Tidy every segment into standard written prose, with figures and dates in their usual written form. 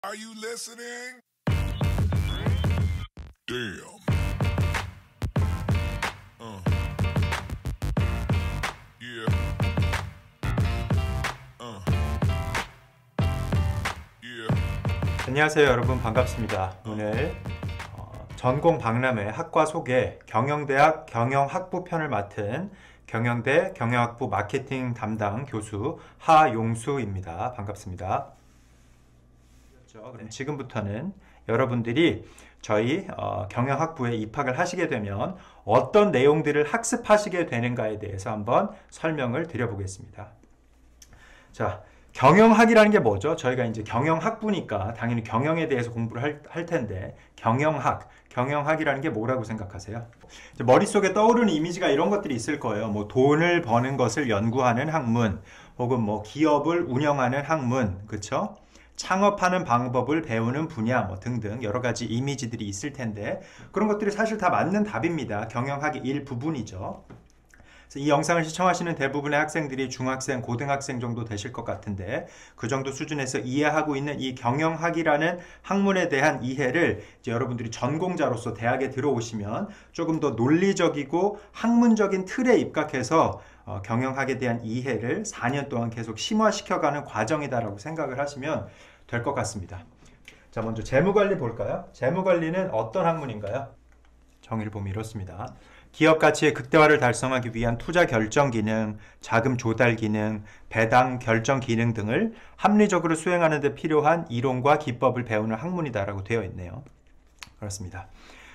Are you listening? Damn. Yeah. Yeah. 안녕하세요 여러분, 반갑습니다. 오늘 전공 박람회 학과 소개 경영대학 경영학부 편을 맡은 경영대 경영학부 마케팅 담당 교수 하용수입니다. 반갑습니다. 그럼 지금부터는 여러분들이 저희 경영학부에 입학을 하시게 되면 어떤 내용들을 학습하시게 되는가에 대해서 한번 설명을 드려보겠습니다. 자, 경영학이라는 게 뭐죠? 저희가 이제 경영학부니까 당연히 경영에 대해서 공부를 할 텐데, 경영학이라는 게 뭐라고 생각하세요? 머릿속에 떠오르는 이미지가 이런 것들이 있을 거예요. 뭐 돈을 버는 것을 연구하는 학문, 혹은 뭐 기업을 운영하는 학문, 그쵸? 창업하는 방법을 배우는 분야 뭐 등등 여러 가지 이미지들이 있을 텐데, 그런 것들이 사실 다 맞는 답입니다. 경영학의 일부분이죠. 그래서 이 영상을 시청하시는 대부분의 학생들이 중학생, 고등학생 정도 되실 것 같은데, 그 정도 수준에서 이해하고 있는 이 경영학이라는 학문에 대한 이해를 이제 여러분들이 전공자로서 대학에 들어오시면 조금 더 논리적이고 학문적인 틀에 입각해서 경영학에 대한 이해를 4년 동안 계속 심화시켜가는 과정이다라고 생각을 하시면 될 것 같습니다. 자, 먼저 재무관리 볼까요? 재무관리는 어떤 학문인가요? 정의를 보면 이렇습니다. 기업 가치의 극대화를 달성하기 위한 투자 결정 기능, 자금 조달 기능, 배당 결정 기능 등을 합리적으로 수행하는 데 필요한 이론과 기법을 배우는 학문이다라고 되어 있네요. 그렇습니다.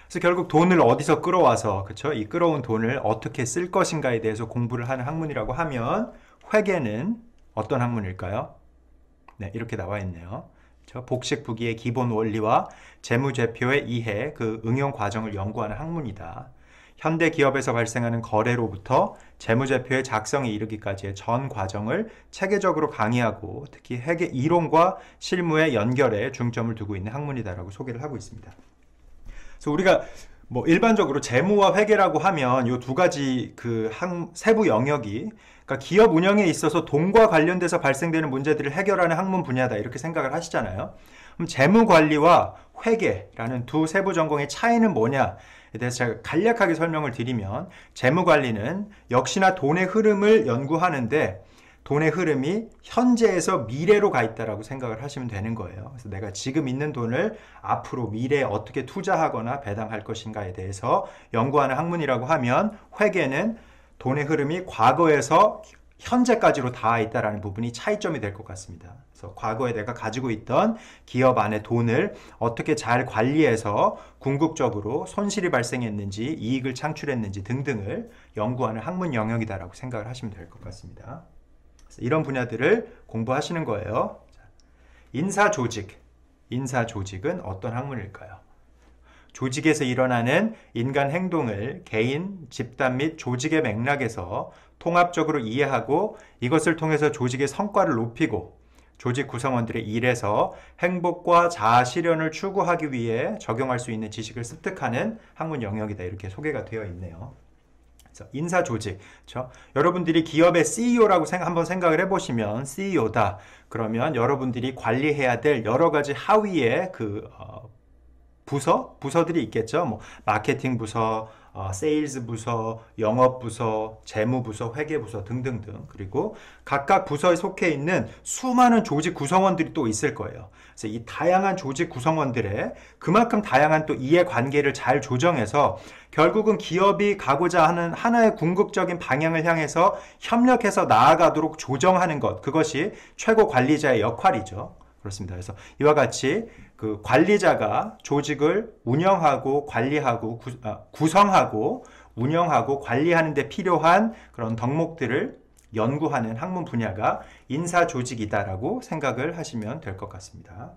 그래서 결국 돈을 어디서 끌어와서, 그쵸? 이 끌어온 돈을 어떻게 쓸 것인가에 대해서 공부를 하는 학문이라고 하면, 회계는 어떤 학문일까요? 네, 이렇게 나와 있네요. 그쵸? 복식부기의 기본 원리와 재무제표의 이해, 그 응용 과정을 연구하는 학문이다. 현대 기업에서 발생하는 거래로부터 재무제표의 작성에 이르기까지의 전 과정을 체계적으로 강의하고, 특히 회계 이론과 실무의 연결에 중점을 두고 있는 학문이다라고 소개를 하고 있습니다. 그래서 우리가 뭐 일반적으로 재무와 회계라고 하면 이 두 가지 그 세부 영역이, 그러니까 기업 운영에 있어서 돈과 관련돼서 발생되는 문제들을 해결하는 학문 분야다, 이렇게 생각을 하시잖아요. 그럼 재무 관리와 회계라는 두 세부 전공의 차이는 뭐냐에 대해서 제가 간략하게 설명을 드리면, 재무 관리는 역시나 돈의 흐름을 연구하는데, 돈의 흐름이 현재에서 미래로 가 있다라고 생각을 하시면 되는 거예요. 그래서 내가 지금 있는 돈을 앞으로 미래에 어떻게 투자하거나 배당할 것인가에 대해서 연구하는 학문이라고 하면, 회계는 돈의 흐름이 과거에서 현재까지로 닿아 있다는 부분이 차이점이 될 것 같습니다. 그래서 과거에 내가 가지고 있던 기업 안에 돈을 어떻게 잘 관리해서 궁극적으로 손실이 발생했는지, 이익을 창출했는지 등등을 연구하는 학문 영역이다라고 생각을 하시면 될 것 같습니다. 이런 분야들을 공부하시는 거예요. 인사조직은 어떤 학문일까요? 조직에서 일어나는 인간 행동을 개인, 집단 및 조직의 맥락에서 통합적으로 이해하고, 이것을 통해서 조직의 성과를 높이고 조직 구성원들의 일에서 행복과 자아 실현을 추구하기 위해 적용할 수 있는 지식을 습득하는 학문 영역이다, 이렇게 소개가 되어 있네요. 인사조직, 그렇죠? 여러분들이 기업의 CEO라고 한번 생각을 해보시면, CEO다 그러면 여러분들이 관리해야 될 여러 가지 하위의 부서들이 있겠죠. 뭐 마케팅 부서, 세일즈 부서, 영업 부서, 재무 부서, 회계 부서 등등등. 그리고 각각 부서에 속해 있는 수많은 조직 구성원들이 또 있을 거예요. 그래서 이 다양한 조직 구성원들의 그만큼 다양한 또 이해관계를 잘 조정해서 결국은 기업이 가고자 하는 하나의 궁극적인 방향을 향해서 협력해서 나아가도록 조정하는 것, 그것이 최고 관리자의 역할이죠. 그렇습니다. 그래서 이와 같이 그 관리자가 조직을 운영하고 관리하고 구성하고 운영하고 관리하는 데 필요한 그런 덕목들을 연구하는 학문 분야가 인사조직이다라고 생각을 하시면 될 것 같습니다.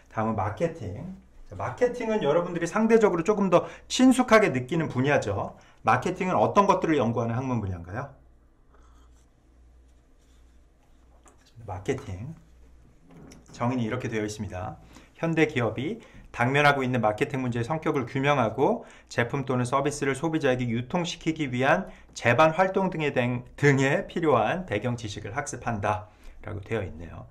다음은 마케팅. 마케팅은 여러분들이 상대적으로 조금 더 친숙하게 느끼는 분야죠. 마케팅은 어떤 것들을 연구하는 학문 분야인가요? 마케팅. 정의는 이렇게 되어 있습니다. 현대 기업이 당면하고 있는 마케팅 문제의 성격을 규명하고 제품 또는 서비스를 소비자에게 유통시키기 위한 제반 활동 등에 필요한 배경 지식을 학습한다 라고 되어 있네요.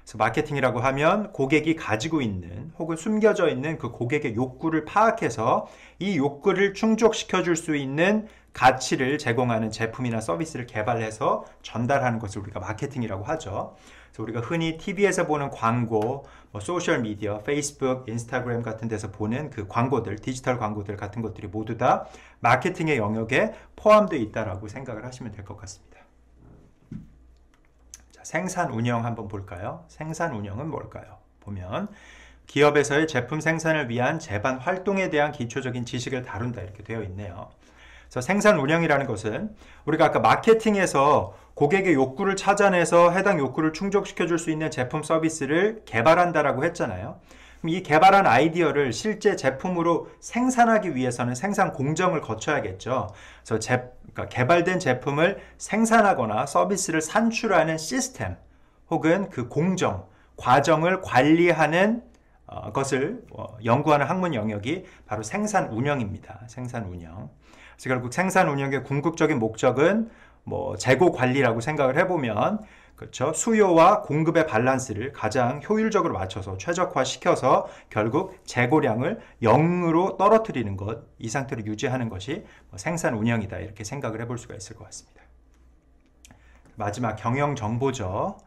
그래서 마케팅이라고 하면 고객이 가지고 있는 혹은 숨겨져 있는 그 고객의 욕구를 파악해서 이 욕구를 충족시켜 줄 수 있는 가치를 제공하는 제품이나 서비스를 개발해서 전달하는 것을 우리가 마케팅이라고 하죠. 그래서 우리가 흔히 TV에서 보는 광고, 소셜 미디어, 페이스북, 인스타그램 같은 데서 보는 그 광고들, 디지털 광고들 같은 것들이 모두 다 마케팅의 영역에 포함되어 있다라고 생각을 하시면 될 것 같습니다. 자, 생산 운영 한번 볼까요? 생산 운영은 뭘까요? 보면 기업에서의 제품 생산을 위한 제반 활동에 대한 기초적인 지식을 다룬다 이렇게 되어 있네요. 그래서 생산 운영이라는 것은 우리가 아까 마케팅에서 고객의 욕구를 찾아내서 해당 욕구를 충족시켜 줄 수 있는 제품 서비스를 개발한다라고 했잖아요. 그럼 이 개발한 아이디어를 실제 제품으로 생산하기 위해서는 생산 공정을 거쳐야겠죠. 그래서 그러니까 개발된 제품을 생산하거나 서비스를 산출하는 시스템 혹은 그 공정, 과정을 관리하는 것을 연구하는 학문 영역이 바로 생산 운영입니다. 생산 운영. 그래서 결국 생산 운영의 궁극적인 목적은 재고 관리라고 생각을 해보면 그렇죠. 수요와 공급의 밸런스를 가장 효율적으로 맞춰서 최적화시켜서 결국 재고량을 0으로 떨어뜨리는 것, 이 상태로 유지하는 것이 생산 운영이다 이렇게 생각을 해볼 수가 있을 것 같습니다. 마지막 경영 정보죠.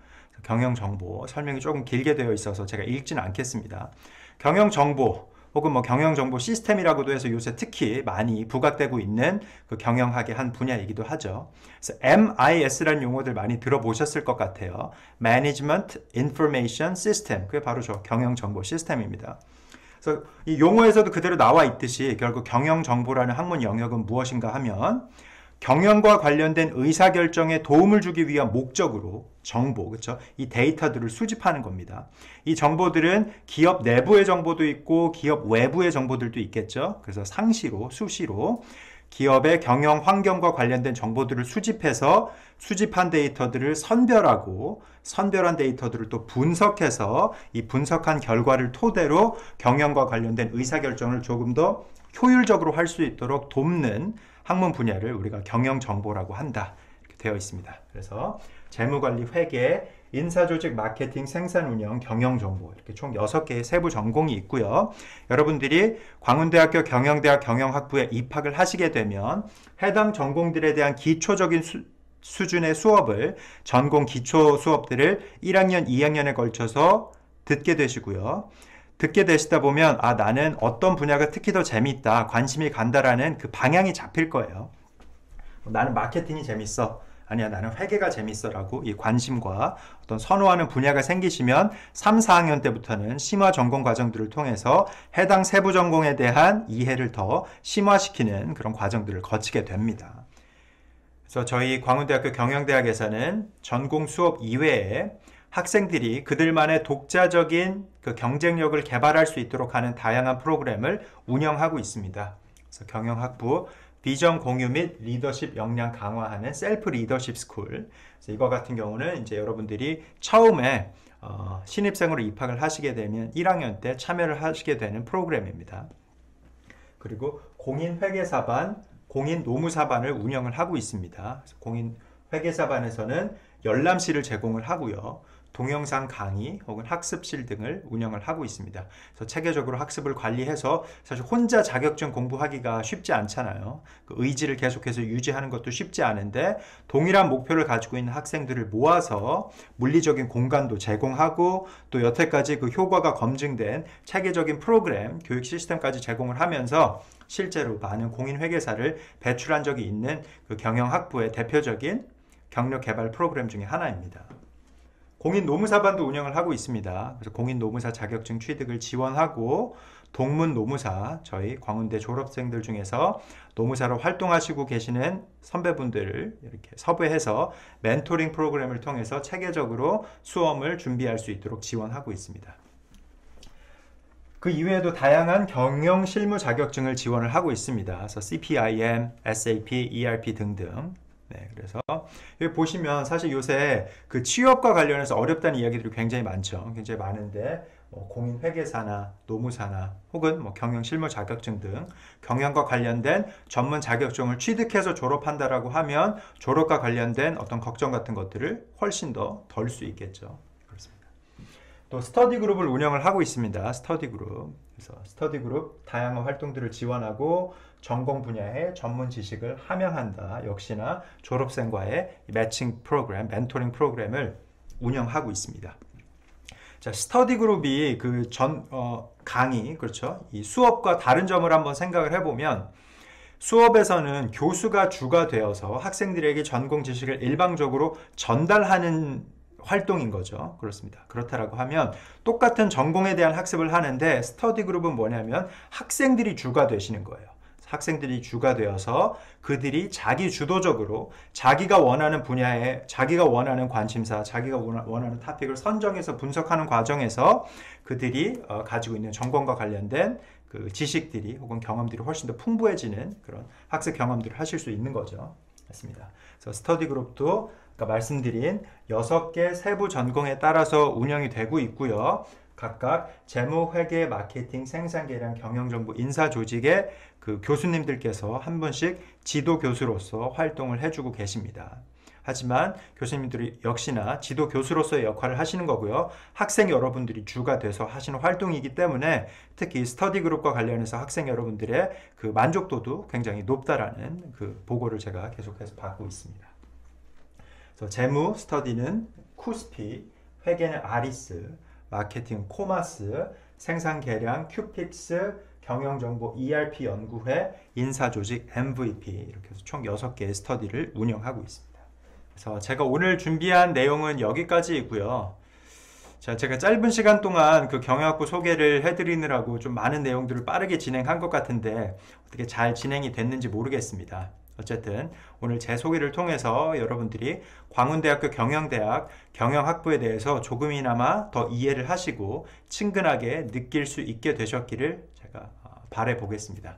경영 정보 설명이 조금 길게 되어 있어서 제가 읽지는 않겠습니다. 경영 정보 혹은 경영 정보 시스템이라고도 해서 요새 특히 많이 부각되고 있는 그 경영학의 한 분야이기도 하죠. 그래서 MIS라는 용어들 많이 들어보셨을 것 같아요. Management Information System. 그게 바로 저 경영 정보 시스템입니다. 그래서 이 용어에서도 그대로 나와 있듯이 결국 경영 정보라는 학문 영역은 무엇인가 하면 경영과 관련된 의사결정에 도움을 주기 위한 목적으로 정보, 그렇죠? 이 데이터들을 수집하는 겁니다. 이 정보들은 기업 내부의 정보도 있고 기업 외부의 정보들도 있겠죠. 그래서 상시로, 수시로 기업의 경영 환경과 관련된 정보들을 수집해서 수집한 데이터들을 선별하고 선별한 데이터들을 또 분석해서 이 분석한 결과를 토대로 경영과 관련된 의사결정을 조금 더 효율적으로 할 수 있도록 돕는 학문 분야를 우리가 경영정보라고 한다 이렇게 되어 있습니다. 그래서 재무관리, 회계, 인사조직, 마케팅, 생산운영, 경영정보 이렇게 총 6개의 세부 전공이 있고요. 여러분들이 광운대학교 경영대학 경영학부에 입학을 하시게 되면 해당 전공들에 대한 기초적인 수준의 수업을 전공 기초 수업들을 1학년, 2학년에 걸쳐서 듣게 되시고요. 듣게 되시다 보면 나는 어떤 분야가 특히 더 재밌다, 관심이 간다라는 그 방향이 잡힐 거예요. 나는 마케팅이 재밌어. 아니야, 나는 회계가 재밌어 라고 이 관심과 어떤 선호하는 분야가 생기시면 3, 4학년 때부터는 심화 전공 과정들을 통해서 해당 세부 전공에 대한 이해를 더 심화시키는 그런 과정들을 거치게 됩니다. 그래서 저희 광운대학교 경영대학에서는 전공 수업 이외에 학생들이 그들만의 독자적인 그 경쟁력을 개발할 수 있도록 하는 다양한 프로그램을 운영하고 있습니다. 그래서 경영학부 비전 공유 및 리더십 역량 강화하는 셀프 리더십 스쿨. 그래서 이거 같은 경우는 이제 여러분들이 처음에 신입생으로 입학을 하시게 되면 1학년 때 참여를 하시게 되는 프로그램입니다. 그리고 공인회계사반, 공인노무사반을 운영을 하고 있습니다. 그래서 공인회계사반에서는 열람실을 제공을 하고요. 동영상 강의 혹은 학습실 등을 운영을 하고 있습니다. 그래서 체계적으로 학습을 관리해서 사실 혼자 자격증 공부하기가 쉽지 않잖아요. 그 의지를 계속해서 유지하는 것도 쉽지 않은데 동일한 목표를 가지고 있는 학생들을 모아서 물리적인 공간도 제공하고 또 여태까지 그 효과가 검증된 체계적인 프로그램, 교육 시스템까지 제공을 하면서 실제로 많은 공인회계사를 배출한 적이 있는 그 경영학부의 대표적인 경력 개발 프로그램 중에 하나입니다. 공인노무사반도 운영을 하고 있습니다. 그래서 공인노무사 자격증 취득을 지원하고 동문노무사, 저희 광운대 졸업생들 중에서 노무사로 활동하시고 계시는 선배분들을 이렇게 섭외해서 멘토링 프로그램을 통해서 체계적으로 수험을 준비할 수 있도록 지원하고 있습니다. 그 이외에도 다양한 경영 실무 자격증을 지원을 하고 있습니다. 그래서 CPIM, SAP, ERP 등등. 네, 그래서 여기 보시면 사실 요새 그 취업과 관련해서 어렵다는 이야기들이 굉장히 많죠. 굉장히 많은데 공인회계사나 노무사나 혹은 경영 실무 자격증 등 경영과 관련된 전문 자격증을 취득해서 졸업한다라고 하면 졸업과 관련된 어떤 걱정 같은 것들을 훨씬 더 덜 수 있겠죠. 그렇습니다. 또 스터디 그룹을 운영을 하고 있습니다. 스터디 그룹. 그래서 스터디 그룹 다양한 활동들을 지원하고 전공 분야의 전문 지식을 함양한다. 역시나 졸업생과의 매칭 프로그램, 멘토링 프로그램을 운영하고 있습니다. 자, 스터디 그룹이 그 강의, 그렇죠? 이 수업과 다른 점을 한번 생각을 해보면 수업에서는 교수가 주가 되어서 학생들에게 전공 지식을 일방적으로 전달하는 활동인 거죠. 그렇습니다. 그렇다라고 하면 똑같은 전공에 대한 학습을 하는데 스터디 그룹은 뭐냐면 학생들이 주가 되시는 거예요. 학생들이 주가 되어서 그들이 자기 주도적으로 자기가 원하는 분야에 자기가 원하는 관심사, 자기가 원하는 토픽을 선정해서 분석하는 과정에서 그들이 가지고 있는 전공과 관련된 그 지식들이 혹은 경험들이 훨씬 더 풍부해지는 그런 학습 경험들을 하실 수 있는 거죠. 맞습니다. 그래서 스터디 그룹도 아까 말씀드린 6개 세부 전공에 따라서 운영이 되고 있고요. 각각 재무, 회계, 마케팅, 생산, 계량, 경영, 정보, 인사 조직의 그 교수님들께서 한 분씩 지도 교수로서 활동을 해주고 계십니다. 하지만 교수님들이 역시나 지도 교수로서의 역할을 하시는 거고요. 학생 여러분들이 주가 돼서 하시는 활동이기 때문에 특히 스터디 그룹과 관련해서 학생 여러분들의 그 만족도도 굉장히 높다라는 그 보고를 제가 계속해서 받고 있습니다. 그래서 재무 스터디는 쿠스피, 회계는 아리스, 마케팅 코마스, 생산 계량 큐픽스, 경영정보 ERP 연구회, 인사조직 MVP 이렇게 해서 총 6개의 스터디를 운영하고 있습니다. 그래서 제가 오늘 준비한 내용은 여기까지이고요. 자, 제가 짧은 시간 동안 그 경영학부 소개를 해드리느라고 좀 많은 내용들을 빠르게 진행한 것 같은데 어떻게 잘 진행이 됐는지 모르겠습니다. 어쨌든 오늘 제 소개를 통해서 여러분들이 광운대학교 경영대학 경영학부에 대해서 조금이나마 더 이해를 하시고 친근하게 느낄 수 있게 되셨기를 제가 바라보겠습니다.